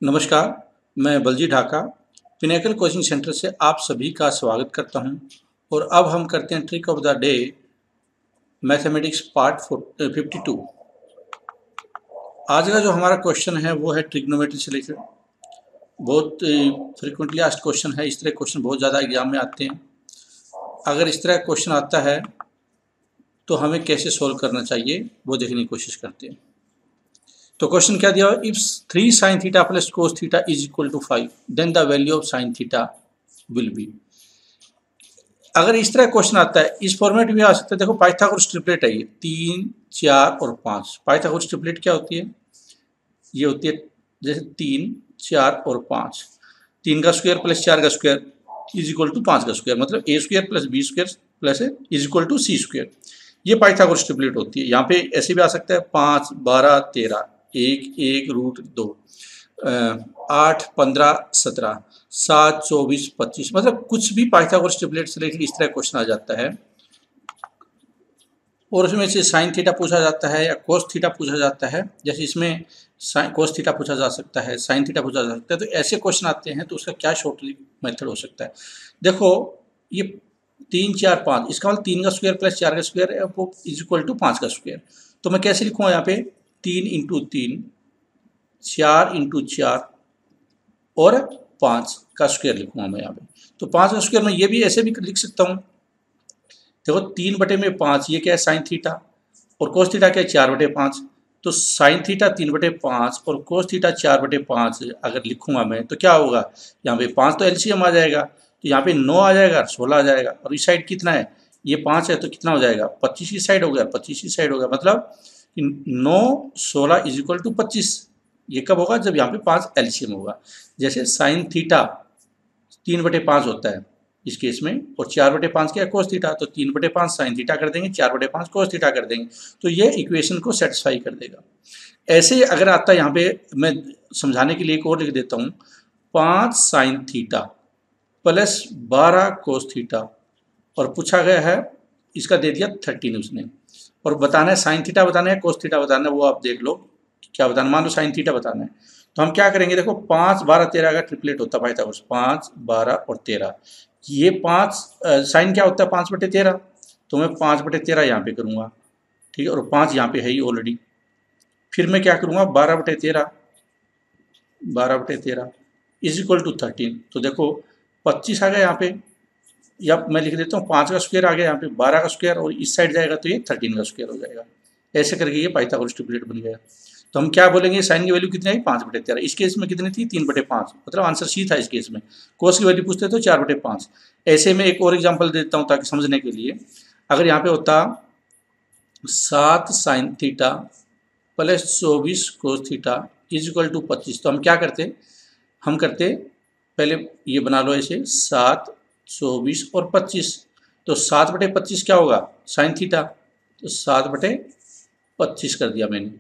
नमस्कार, मैं Balji Dhaka pinnacle coaching centre से आप सभी का स्वागत करता हूं। और अब हम करते हैं trick of the day mathematics part 52। आज का जो हमारा क्वेश्चन है वो है ट्रिग्नोमेट्री से रिलेटेड। बहुत फ्रिक्वेंटली आस्क्ड क्वेश्चन है। इस तरह क्वेश्चन बहुत ज़्यादा एग्जाम में आते हैं। अगर इस तरह क्वेश्चन आता है तो हमें कैसे सोल्व करना चाहिए वो देखने की कोशिश करते हैं। तो क्वेश्चन क्या दिया हुआ, if 3 sin theta plus cos theta is equal to 5 then the value of sin theta will be. अगर इस तरह क्वेश्चन आता है, इस फॉर्मेट में आ सकता है। देखो पाइथागोरस ट्रिपलेट है ये 3, 4 और 5। पाइथागोरस ट्रिपलेट क्या होती है? ये होती है जैसे 3, 4 और 5। 3 का स्क्वायर प्लस 4 का स्क्वायर इज इक्वल टू 5 का स्क्वायर, मतलब A square plus B square plus is equal to C square. ये पाइथागोरस ट्रिपलेट होती है। यहाँ पे ऐसे भी आ सकता है 5, 12, 13, 1, 1√2, 8, 15, 17, 7, 24, 25, मतलब कुछ भी पाइथागोरस ट्रिपलेट से रिलेटेड इस तरह क्वेश्चन आ जाता है। और उसमें से साइन थीटा पूछा जाता है या कोस थीटा पूछा जाता है। जैसे इसमें कोस थीटा पूछा जा सकता है, साइन थीटा पूछा जा सकता है। तो ऐसे क्वेश्चन आते हैं तो उसका क्या शॉर्ट मेथड हो सकता है? देखो ये 3, 4, 5, इसका मतलब 3 का स्क्वायर प्लस 4 का स्क्वायर है वो इज इक्वल टू 5 का स्क्वायर। तो मैं कैसे लिखूँगा यहाँ पे? 3 इंटू 3, 4 इंटू 4 और 5 का स्क्वायर लिखूँगा मैं यहाँ पे। तो 5 का स्क्वायर मैं ये भी ऐसे भी लिख सकता हूँ। देखो 3/5 ये क्या है? Sine theta. और कोस थीटा क्या है? 4/5। तो साइन थीटा 3/5 और कोस थीटा 4/5 अगर लिखूंगा मैं तो क्या होगा? यहाँ पे 5 तो एलसीएम आ जाएगा, तो यहाँ पे 9 आ जाएगा, 16 आ जाएगा। और इस साइड कितना है? ये 5 है तो कितना हो जाएगा? 25 इस साइड हो गया, 25 इस साइड हो गया। मतलब 9, 16 इज इक्वल टू 25। ये कब होगा? जब यहाँ पे 5 एलसीएम होगा। जैसे साइन थीटा 3/5 होता है इस केस में, और 4/5 क्या है? Cos theta. तो 3/5 साइन थीटा कर देंगे, 4/5 कोस थीटा कर देंगे, तो ये इक्वेशन को सेटिस्फाई कर देगा। ऐसे अगर आता है, यहाँ पे मैं समझाने के लिए एक और लिख देता हूँ, 5 sine theta plus 12 cos theta, और पूछा गया है, इसका दे दिया 13 उसने, और बताना है साइन थीटा बताना है कोस थीटा बताना है। वो आप देख लो क्या बताना। मान लो साइन थीटा बताना है तो हम क्या करेंगे? देखो 5, 12, 13 का ट्रिपलेट होता है पाइथागोरस, 5, 12 और 13। ये 5 साइन क्या होता है? 5/13। तो मैं 5/13 यहाँ पे करूँगा, ठीक है। और 5 यहाँ पे है ही ऑलरेडी। फिर मैं क्या करूँगा? 12/13, 12/13 इज इक्वल टू 13। तो देखो 25 आ गया यहाँ पे, या मैं लिख देता हूँ 5 का स्क्वायर आ गया, यहाँ पे 12 का स्क्वायर, और इस साइड जाएगा तो ये 13 का स्क्वायर हो जाएगा। ऐसे करके ये पाइथागोरस ट्रिपलेट बन गया। तो हम क्या बोलेंगे? साइन की वैल्यू कितनी आई? 5/13। इस केस में कितनी थी? 3/5, मतलब आंसर सी था इस केस में। कोस की वैल्यू पूछते तो 4/5। ऐसे में एक और एग्जांपल देता हूँ ताकि समझने के लिए। अगर यहाँ पे होता 7 sine theta plus 24 cos theta is equal to 25, तो हम क्या करते? हम करते पहले ये बना लो ऐसे 7, 24 और 25। तो 7/25 क्या होगा? Sine theta. तो 7/25 कर दिया मैंने।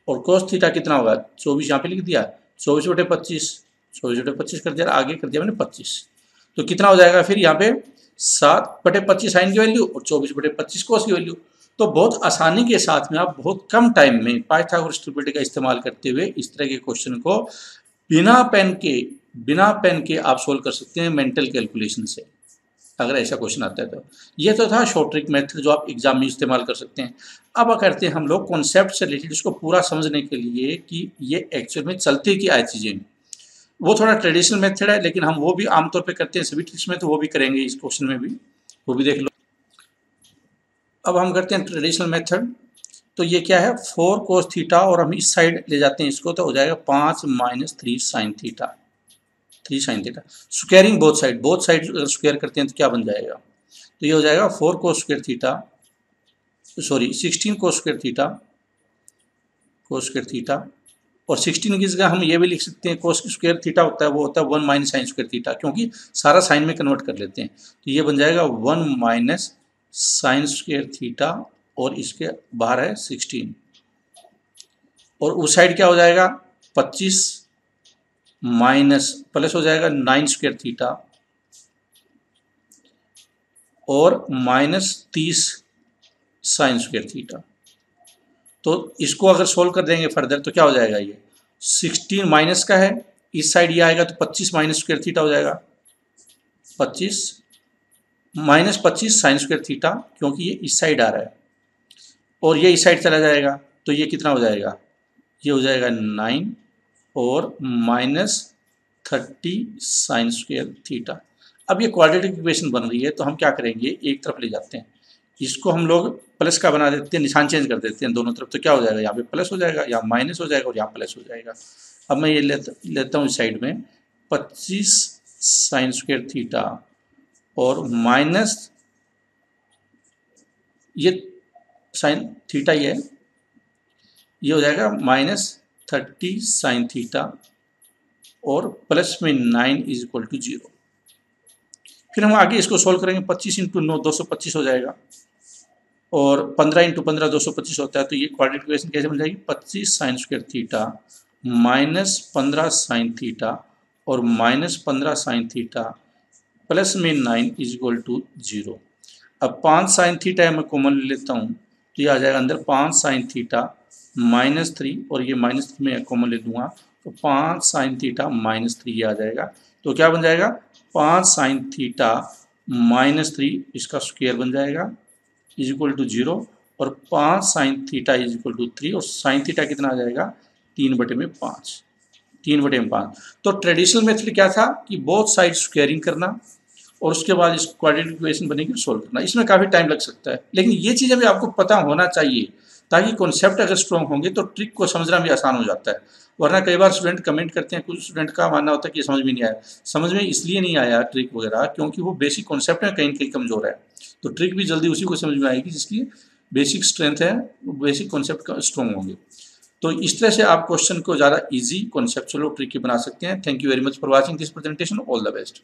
और कोस थीटा कितना होगा? 24 यहाँ पे लिख दिया, 24/25, 24/25 कर दिया, आगे कर दिया मैंने 25। तो कितना हो जाएगा फिर यहाँ पे? 7/25 साइन की वैल्यू और 24/25 कोस की वैल्यू। तो बहुत आसानी के साथ में आप बहुत कम टाइम में पाइथागोरस ट्रिपलेट का इस्तेमाल करते हुए इस तरह के क्वेश्चन को बिना पेन के आप सोल्व कर सकते हैं मेंटल कैलकुलेशन से, अगर ऐसा क्वेश्चन आता है तो। ये तो था शॉर्ट ट्रिक मेथड जो आप एग्जाम में इस्तेमाल कर सकते हैं। अब करते हैं हम लोग कॉन्सेप्ट से रिलेटेड इसको पूरा समझने के लिए कि ये एक्चुअल में चलती क्या है चीज़ें। वो थोड़ा ट्रेडिशनल मेथड है, लेकिन हम वो भी आमतौर पे करते हैं सभी ट्रिक्स में, तो वो भी करेंगे इस क्वेश्चन में भी, वो भी देख लो। अब हम करते हैं ट्रेडिशनल मेथड। तो ये क्या है? 4 कोस थीटा, और हम इस साइड ले जाते हैं इसको, तो हो जाएगा 5 - 3 sine theta, 3 sine theta. Squaring both side अगर स्क्वायर करते हैं तो क्या बन जाएगा? तो ये हो जाएगा 4 cos square theta, sorry 16 cos square theta, cos square theta. और 16 की जगह हम ये भी लिख सकते हैं, कोस स्क्वायर थीटा होता है वो होता है 1 - साइन स्क्वायर थीटा, क्योंकि सारा साइन में कन्वर्ट कर लेते हैं। तो ये बन जाएगा 1 - साइन स्क्वायर थीटा, और इसके बाहर है 16। और उस साइड क्या हो जाएगा? 25 माइनस प्लस हो जाएगा 9 स्क्वायर थीटा, और -30 साइन स्क्वायर थीटा। तो इसको अगर सोल्व कर देंगे फर्दर तो क्या हो जाएगा? ये 16 माइनस का है, इस साइड ये आएगा तो 25 माइनस स्क्वायर थीटा हो जाएगा, 25 माइनस 25 साइन स्क्वायर थीटा, क्योंकि ये इस साइड आ रहा है, और ये इस साइड चला जाएगा तो ये कितना हो जाएगा, ये हो जाएगा 9 और माइनस 30 साइन स्क्वायर थीटा। अब ये क्वाड्रेटिक इक्वेशन बन रही है तो हम क्या करेंगे, एक तरफ ले जाते हैं, इसको हम लोग प्लस का बना देते हैं, निशान चेंज कर देते हैं दोनों तरफ, तो क्या हो जाएगा, यहाँ पे प्लस हो जाएगा, यहाँ माइनस हो जाएगा और यहाँ प्लस हो जाएगा। अब मैं ये लेता हूँ इस साइड में 25 साइन स्क्वायर थीटा और माइनस ये साइन थीटा ये हो जाएगा माइनस 30 साइन थीटा और प्लस में 9 इज इक्वल टू 0। फिर हम आगे इसको सोल्व करेंगे, 25 इंटू 9 225 हो जाएगा और 15 इंटू 15 225 होता है, तो ये क्वाड्रेटिक इक्वेशन कैसे बन जाएगी, 25 sine square theta minus 15 sine theta और माइनस 15 साइन थीटा प्लस में 9 इज इक्वल टू 0। अब 5 साइन थीटा मैं कॉमन ले लेता हूँ तो ये आ जाएगा अंदर 5 साइन थीटा माइनस 3 और ये माइनस 3 में कॉमन ले दूंगा तो 5 साइन थीटा माइनस 3 ये आ जाएगा, तो क्या बन जाएगा 5 साइन थीटा माइनस 3 इसका स्क्वायर बन जाएगा इज इक्वल टू 0 और 5 sine theta is equal to 3 और साइन थीटा कितना आ जाएगा 3/5, 3/5। तो ट्रेडिशनल मेथड क्या था कि बोथ साइड स्क्वायरिंग करना और उसके बाद इस क्वाड्रेटिक इक्वेशन बनेगी सोल्व करना। इसमें काफ़ी टाइम लग सकता है, लेकिन ये चीज़ें भी आपको पता होना चाहिए ताकि कॉन्सेप्ट अगर स्ट्रॉन्ग होंगे तो ट्रिक को समझना भी आसान हो जाता है। वरना कई बार स्टूडेंट कमेंट करते हैं, कुछ स्टूडेंट का मानना होता है कि समझ में नहीं आया। समझ में इसलिए नहीं आया ट्रिक वगैरह क्योंकि वो बेसिक कॉन्सेप्ट में कहीं न कहीं कमज़ोर है, तो ट्रिक भी जल्दी उसी को समझ में आएगी जिसकी बेसिक स्ट्रेंथ है, बेसिक कॉन्सेप्ट स्ट्रॉन्ग होंगे। तो इस तरह से आप क्वेश्चन को ज़्यादा ईजी कॉन्सेप्चुअल और ट्रिकी बना सकते हैं। Thank you very much for watching this presentation. All the best.